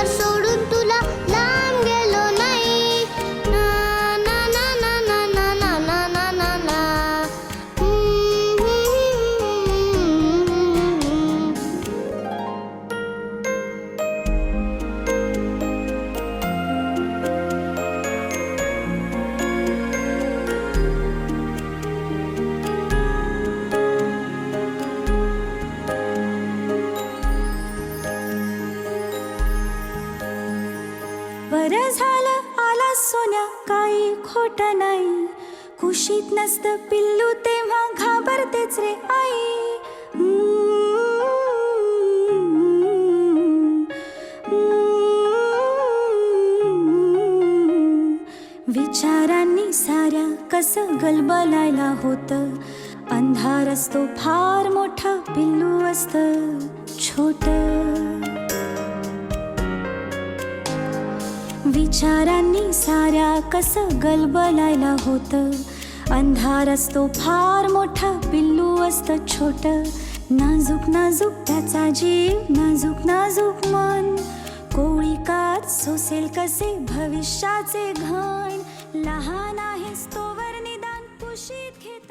घर सोडून तुला लांब गेलो नाही. ना ना ना ना ना ना ना ना ना ना ना. बरं झालं आला सोन्या, काही खोट नाही. कुशीत नसतं पिल्लू तेव्हा घाबरतेच रे आई. विचारांनी साऱ्या कसं गलबलायला होतं. अंधार असतो फार मोठा, पिल्लू असतं छोटं. विचारांनी साऱ्या कसं गलबलायला होतं. अंधार असतो फार मोठा, पिल्लू असतं छोटं. नाजूक नाजूक त्याचा जीव, नाजूक नाजूक मन. कोळी कात सोसेल कसे भविष्याचे घण. लहान आहेस तोवर निदान कुशीत घेत